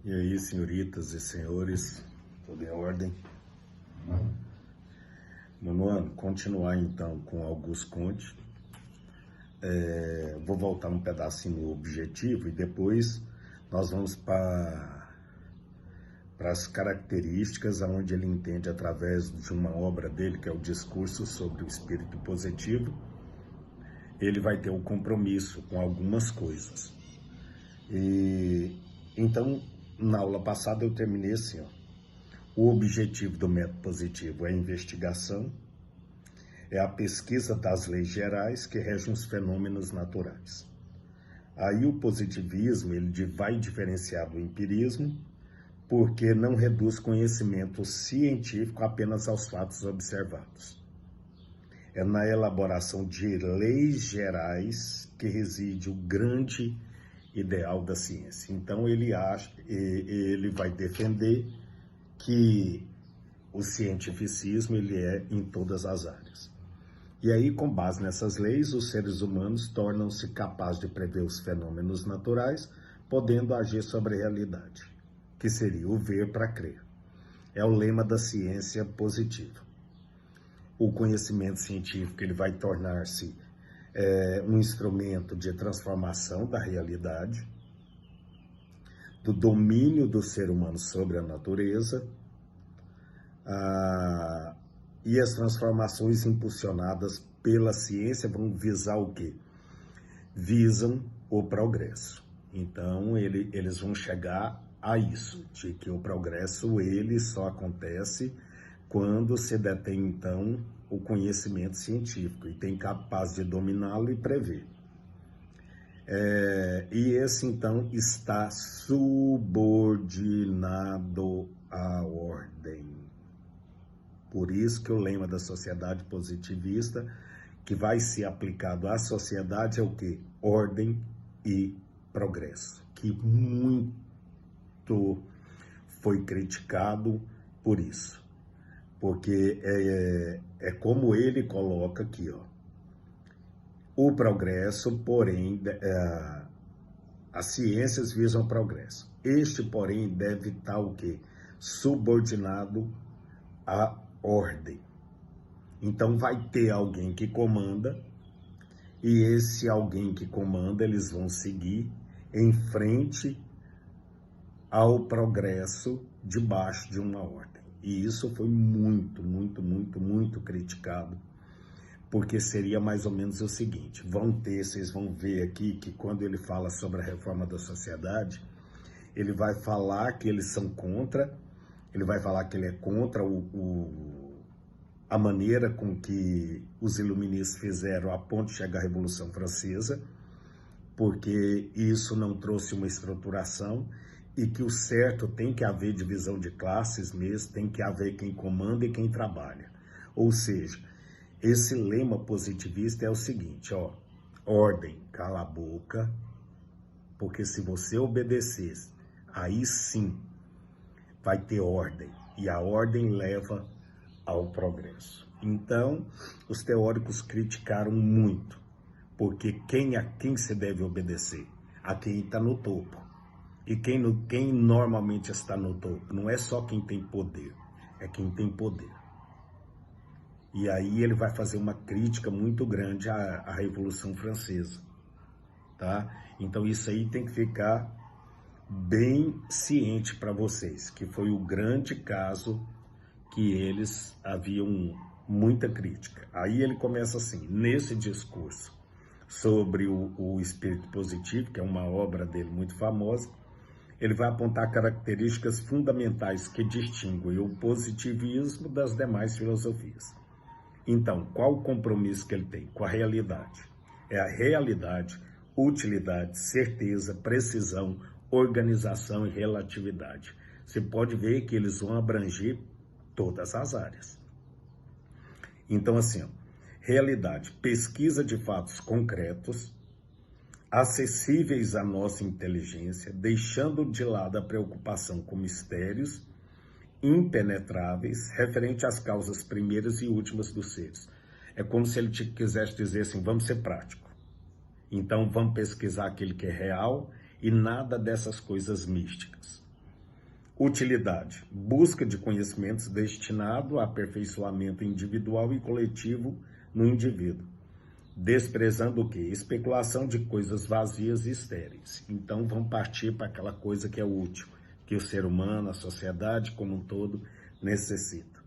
E aí, senhoritas e senhores, tudo em ordem? Manoano, continuar então com Augusto Conte. Vou voltar um pedacinho no objetivo e depois nós vamos para as características onde ele entende através de uma obra dele, que é o Discurso sobre o Espírito Positivo. Ele vai ter um compromisso com algumas coisas. E então, na aula passada eu terminei assim, ó. O objetivo do método positivo é a investigação, é a pesquisa das leis gerais que regem os fenômenos naturais. Aí o positivismo ele vai diferenciar do empirismo, porque não reduz conhecimento científico apenas aos fatos observados. É na elaboração de leis gerais que reside o grande ideal da ciência. Então ele vai defender que o cientificismo ele é em todas as áreas. E aí, com base nessas leis, os seres humanos tornam-se capazes de prever os fenômenos naturais, podendo agir sobre a realidade, que seria o ver para crer. É o lema da ciência positiva. O conhecimento científico ele vai tornar-se um instrumento de transformação da realidade, do domínio do ser humano sobre a natureza, e as transformações impulsionadas pela ciência vão visar o quê? Visam o progresso. Então, eles vão chegar a isso, de que o progresso ele só acontece quando se detém, então, o conhecimento científico e tem capaz de dominá-lo e prever. E esse, então, está subordinado à ordem. Por isso que o lema da sociedade positivista, que vai ser aplicado à sociedade, é o quê? Ordem e progresso, que muito foi criticado por isso. Porque é como ele coloca aqui, ó. O progresso, porém, as ciências visam o progresso. Este, porém, deve estar o quê? Subordinado à ordem. Então vai ter alguém que comanda, e esse alguém que comanda, eles vão seguir em frente ao progresso debaixo de uma ordem. E isso foi muito criticado, porque seria mais ou menos o seguinte, vocês vão ver aqui que quando ele fala sobre a reforma da sociedade, ele vai falar que eles são contra, ele vai falar que ele é contra a maneira com que os iluministas fizeram a ponto de chegar à Revolução Francesa, porque isso não trouxe uma estruturação, e que o certo tem que haver divisão de classes mesmo, tem que haver quem comanda e quem trabalha. Ou seja, esse lema positivista é o seguinte, ó, ordem, cala a boca, porque se você obedecer, aí sim vai ter ordem, e a ordem leva ao progresso. Então, os teóricos criticaram muito, porque a quem se deve obedecer? A quem está no topo. E quem normalmente está no topo não é só quem tem poder, é quem tem poder. E aí ele vai fazer uma crítica muito grande à Revolução Francesa, tá? Então isso aí tem que ficar bem ciente para vocês, que foi o grande caso que eles haviam muita crítica. Aí ele começa assim, nesse discurso sobre o espírito positivo, que é uma obra dele muito famosa, ele vai apontar características fundamentais que distinguem o positivismo das demais filosofias. Então, qual o compromisso que ele tem com a realidade? É a realidade, utilidade, certeza, precisão, organização e relatividade. Você pode ver que eles vão abranger todas as áreas. Então, assim, ó, realidade, pesquisa de fatos concretos, acessíveis à nossa inteligência, deixando de lado a preocupação com mistérios impenetráveis, referente às causas primeiras e últimas dos seres. É como se ele quisesse dizer assim, vamos ser prático. Então vamos pesquisar aquilo que é real e nada dessas coisas místicas. Utilidade: busca de conhecimentos destinado a aperfeiçoamento individual e coletivo no indivíduo. Desprezando o quê? Especulação de coisas vazias e estéreis. Então vamos partir para aquela coisa que é útil, que o ser humano, a sociedade como um todo necessita.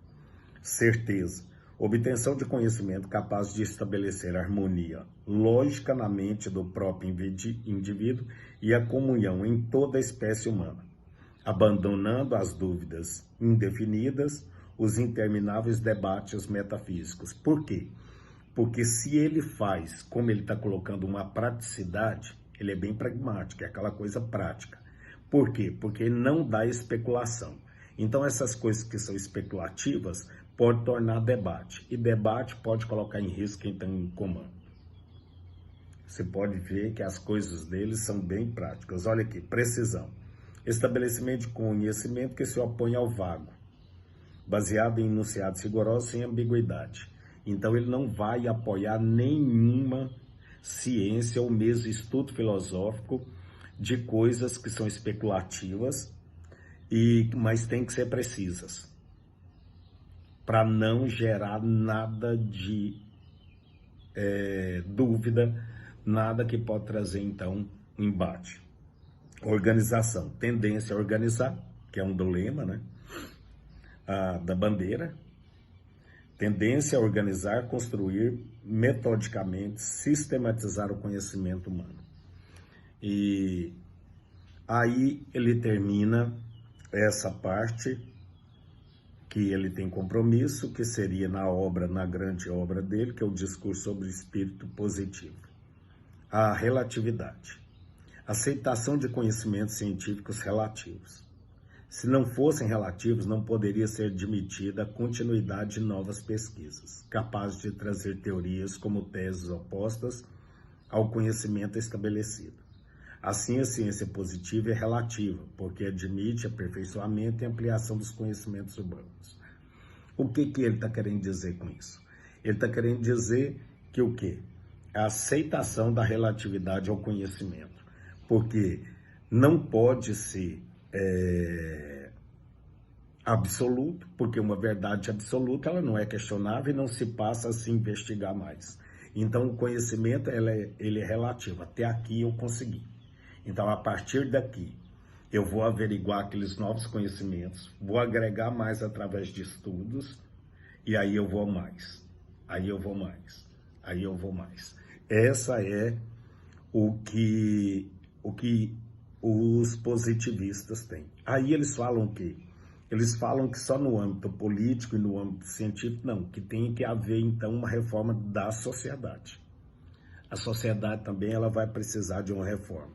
Certeza: obtenção de conhecimento capaz de estabelecer harmonia lógica na mente do próprio indivíduo e a comunhão em toda a espécie humana, abandonando as dúvidas indefinidas, os intermináveis debates metafísicos. Por quê? Porque se ele faz, como ele está colocando uma praticidade, ele é bem pragmático, é aquela coisa prática. Por quê? Porque não dá especulação. Então essas coisas que são especulativas pode tornar debate. E debate pode colocar em risco quem está em comando. Você pode ver que as coisas deles são bem práticas. Olha aqui, precisão. Estabelecimento de conhecimento que se opõe ao vago, baseado em enunciados rigorosos sem ambiguidade. Então ele não vai apoiar nenhuma ciência ou mesmo estudo filosófico de coisas que são especulativas, mas tem que ser precisas, para não gerar nada de dúvida, nada que pode trazer então embate. Organização: tendência a organizar, que é um do lema, né? Da bandeira. Tendência a organizar, construir metodicamente, sistematizar o conhecimento humano. E aí ele termina essa parte que ele tem compromisso, que seria na grande obra dele, que é o discurso sobre o espírito positivo. A relatividade: aceitação de conhecimentos científicos relativos. Se não fossem relativos, não poderia ser admitida a continuidade de novas pesquisas, capazes de trazer teorias como teses opostas ao conhecimento estabelecido. Assim, a ciência positiva é relativa, porque admite aperfeiçoamento e ampliação dos conhecimentos humanos. O que ele está querendo dizer com isso? Ele está querendo dizer que o quê? A aceitação da relatividade ao conhecimento, porque não pode ser absoluto, porque uma verdade absoluta ela não é questionável e não se passa a se investigar mais. Então o conhecimento ele é relativo. Até aqui eu consegui. Então a partir daqui eu vou averiguar aqueles novos conhecimentos, vou agregar mais através de estudos e aí eu vou mais. Aí eu vou mais. Aí eu vou mais. Essa é o que os positivistas têm. Aí eles falam o quê? Eles falam que só no âmbito político e no âmbito científico, não, que tem que haver, então, uma reforma da sociedade. A sociedade também ela vai precisar de uma reforma.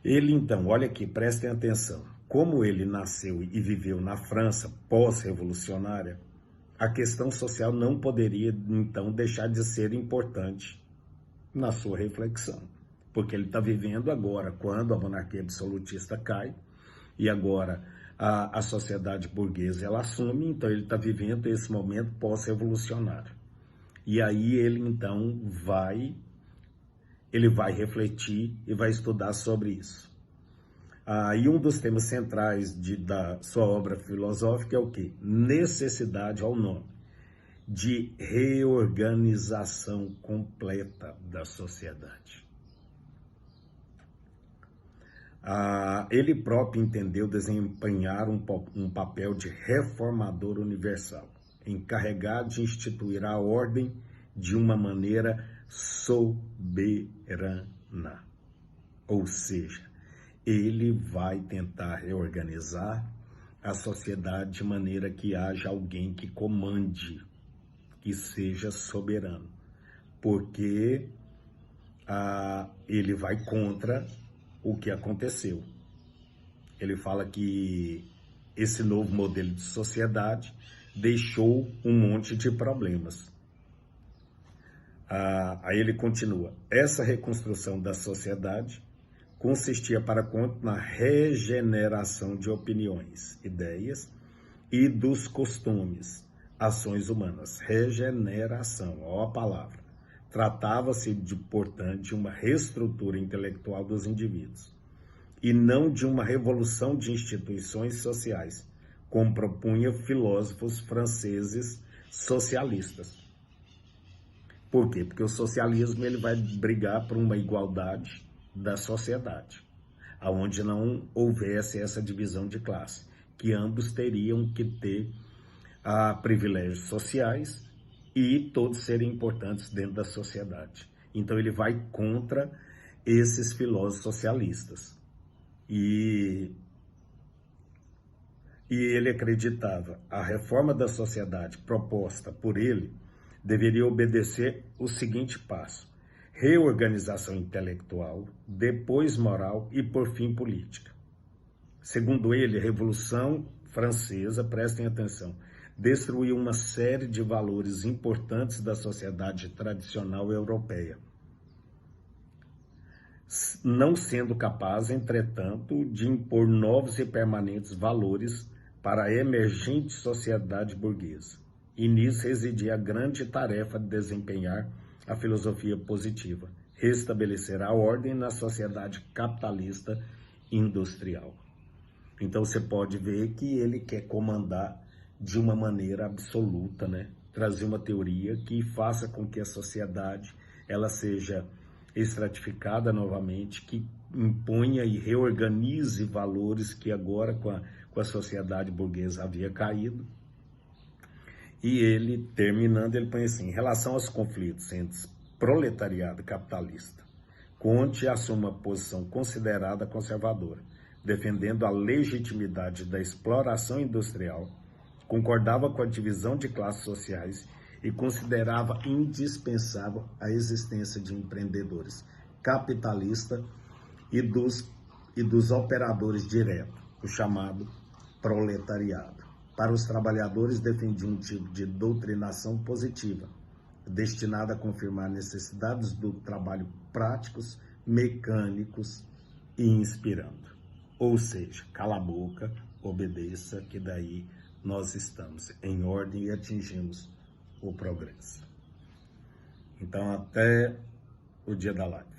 Ele, então, olha aqui, prestem atenção. Como ele nasceu e viveu na França pós-revolucionária, a questão social não poderia, então, deixar de ser importante na sua reflexão. Porque ele está vivendo agora, quando a monarquia absolutista cai, e agora a sociedade burguesa ela assume, então ele está vivendo esse momento pós-revolucionário. E aí ele então vai refletir e vai estudar sobre isso. E um dos temas centrais da sua obra filosófica é o quê? Necessidade ao nome, de reorganização completa da sociedade. Ele próprio entendeu desempenhar um papel de reformador universal, encarregado de instituir a ordem de uma maneira soberana. Ou seja, ele vai tentar reorganizar a sociedade de maneira que haja alguém que comande, que seja soberano, porque ele vai contra o que aconteceu. Ele fala que esse novo modelo de sociedade deixou um monte de problemas. Aí ele continua: essa reconstrução da sociedade consistia para quanto na regeneração de opiniões, ideias e dos costumes, ações humanas. Regeneração, ó a palavra. Tratava-se, portanto, de uma reestrutura intelectual dos indivíduos. e não de uma revolução de instituições sociais, como propunha filósofos franceses socialistas. Por quê? Porque o socialismo ele vai brigar por uma igualdade da sociedade, onde não houvesse essa divisão de classe, que ambos teriam que ter privilégios sociais e todos serem importantes dentro da sociedade. Então ele vai contra esses filósofos socialistas. E ele acreditava a reforma da sociedade proposta por ele deveria obedecer o seguinte passo: reorganização intelectual, depois moral e, por fim, política. Segundo ele, a Revolução Francesa, prestem atenção, destruiu uma série de valores importantes da sociedade tradicional europeia, não sendo capaz, entretanto, de impor novos e permanentes valores para a emergente sociedade burguesa. E nisso residia a grande tarefa de desempenhar a filosofia positiva, restabelecer a ordem na sociedade capitalista industrial. Então você pode ver que ele quer comandar de uma maneira absoluta, né? Trazer uma teoria que faça com que a sociedade ela seja estratificada novamente, que imponha e reorganize valores que agora com a sociedade burguesa havia caído. E ele, terminando, ele põe assim: em relação aos conflitos entre proletariado e capitalista, Comte assume uma posição considerada conservadora, defendendo a legitimidade da exploração industrial, concordava com a divisão de classes sociais e considerava indispensável a existência de empreendedores capitalistas e dos operadores diretos, o chamado proletariado. Para os trabalhadores, defendia um tipo de doutrinação positiva, destinada a confirmar necessidades do trabalho práticos, mecânicos e inspirando. Ou seja, cala a boca, obedeça, que daí nós estamos em ordem e atingimos o progresso. Então, até o dia da live.